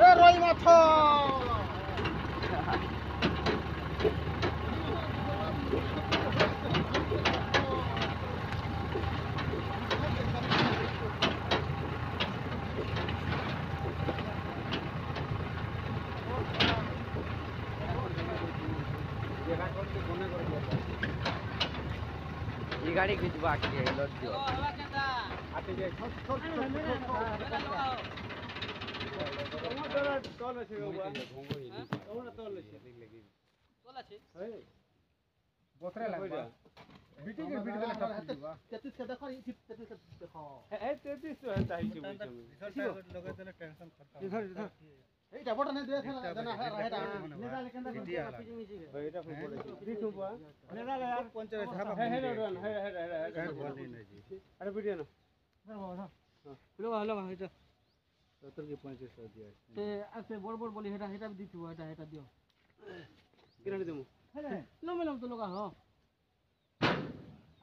এ রই মাছ ये गाड़ी खिंचवा के लौट दियो आते जे छोट छोट तोल আছে বাবা ওনা तोल আছে तोल আছে এই বতরে লাগবা বিটি কে বিট গলা সব দিবা 33 কে দেখো এই 33 কে দেখো এই 33 তো হেতা হিসেবে লগে তেলে টেনশন করতা ইধর ইধর এইটা বড় নে দেখে না জানা হেটা নেদালে কেন পিজি মিজি এটা ফুল পড়ে দিছুবা নেদালে আর 50 ধাবা হে বলি না জি আরে ভিডিও না হ্যালো হ্যালো এটা 70 के 35 दिया ते आसे बड़ बड़ बोली हेटा हेटा भी दिथु हेटा दियो किराने देमु हेले लो मेलम तो लगा हो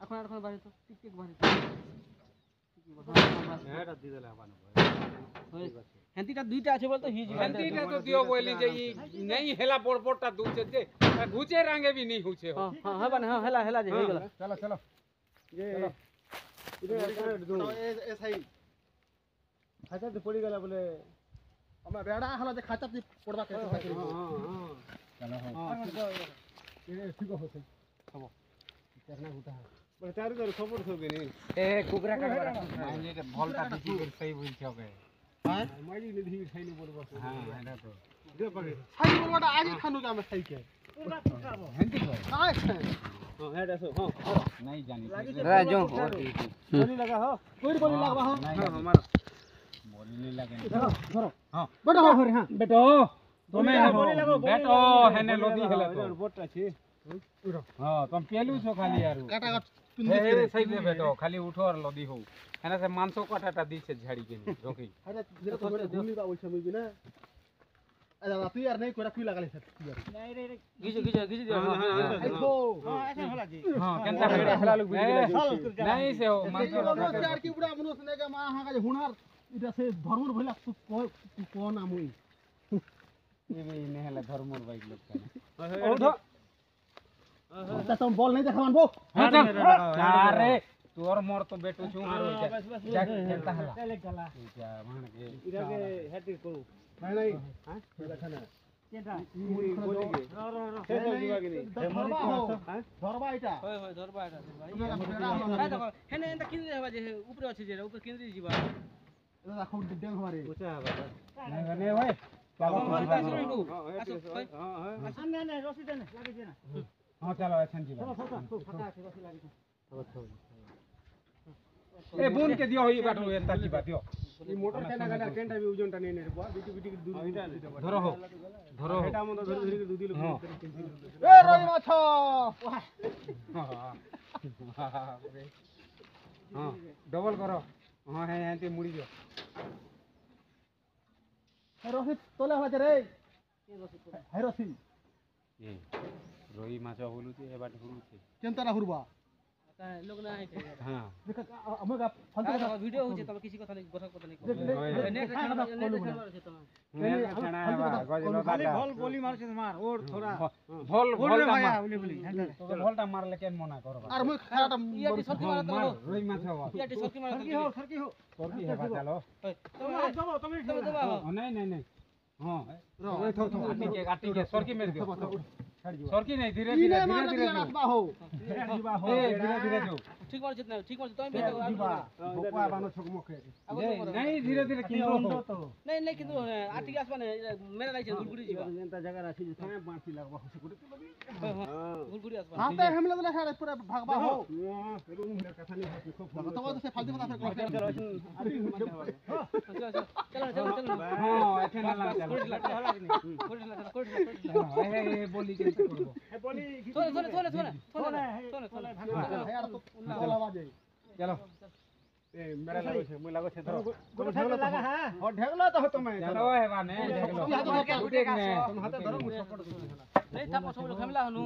এখন বাড়ি তো টিক টিক বাড়ি হেটা দি দেলে হবানো হেন্তিটা দুইটা আছে বলতো হিজ হেন্তিটা তো দিও বলি যে নাই হেলা বড় বড়টা দুছে যে ঘুচে রাঙ্গে भी नहीं हुचे हो हां हबन हां हेला हेला जे हो गेला चलो चलो ये ए सही खाचा तो पड़ी गला बोले हमरा बेड़ा हला जे खाचा से पड़बा के हां चलो हां ये ठीक होते खबो देखना गुटा बोले चार जर खबर थो के नहीं ए कुकरा का माने के भलटा दिखी कर सही बोल छ के हां माइली निधि खाइनी बोलबो हां हेला तो दे पगे खाइ बोलबा आज खानु का हम खाइ के हेंती को हां हां हेडा सो हां नहीं जानी रे जो बोली लगा हो कोई बोली लगा हो हां हमारा बोली नहीं लगे धरो धरो हां बेटा हो रे हां बेटो तुमे बेटो हेने लोदी हेला तो बोट अछि हां तुम पेलू छो खाली यार काटा काट ए सही दे बेटो खाली उठो और लोदी हो हेना से मांसो काटाटा दी से झाड़ी के रोकी अरे तेरे तो बड़े भूमि बा ओइ समय भी ना अरे तू यार नहीं कोरा क्यों लगा ले सर नहीं रे घिच दे हां हां ऐसा होला जी हां केनता हेला लोग नहीं से हो मांसो चार की बुढ़ा मनुष्य ने के मां हां का हुनर इटा से धर्मर भइला तू कोन आमुई ये भी नहीं हेला धर्मर बाइक लोग ओ ता तुम बॉल नहीं देखवान बो अरे तोर मोर तो बेटो छु मारो जा केनता हला चले गला क्या मान के इरा के हेटी करू नहीं हां देखा ना केनता मुड़ी बोली के से तो जीवा के नहीं धरबा हो हां धरबा इटा होय होय धरबा इटा भाई देखो हेने एंता किन देबा जे ऊपर अछि जे ऊपर किन जीवा एदा राखो डेंग हमारे ऊंचा है नहीं होय चलो हां नहीं रसी देने लागे जे ना हां चलो अच्छा जी चलो फटा है रसी लागे ए बुन के दियो ई बाटो एंता की बात दियो ई मोटर केना गाडा केनटा भी ओजनटा नै रे बुआ बिटी बिटी दूर धरो हो धरो हेटा मन धरि धरि के दुदी लोग ए रोई माछ हां डबल करो हां है एंती मुड़ी दियो रसी तोले होला रे है रसी ए रोई माछ बोलू छी ए बाट बोलू छी केनता रा हुरबा लोग ना है हां देख हमगा फालतू वीडियो हो जे तब किसी कथा नहीं गोठा कथा नहीं नेट खाना कोलू खाली बॉल गोली मार से मार और थोड़ा बॉल भाया बोली बोली तो बॉलटा मार ले केन मना करबा और मुई खाटा ये सरकी मार तो रोई माछ हो ये सरकी मार सरकी हो सरकी हेबा चलो तुम दबा नहीं हां आटी के सरकी मेर दियो सरकी नहीं धीरे धीरे हो धीरे धीरे जो ठीक मार जितना ठीक मार तुम भी बकवा बानो छक मुखे नहीं धीरे धीरे किंतु नहीं नहीं किंतु आटी के आसमान मेरा लाइछ गुलगुड़ी जीवा एंता जगह राखी जे थाने बांसी लगबा हो गुलगुड़ी हां गुलगुड़ी आसमान हां ते हम लगला है पूरा भागबा हो रूम कथा नहीं खूब तो से फालतू बता चलो चलो हां ऐसे ना चलो ए बोली के करबो ए बोली चलो ए मेरा लागो छे मुई लागो छे धरो ढेगलो लगा हां और ढेगलो तो तुम चलो हे बाने ढेगलो उठे ने तुम हाथ धरो मुई सपोर्ट नहीं था सब लोग हमला हनु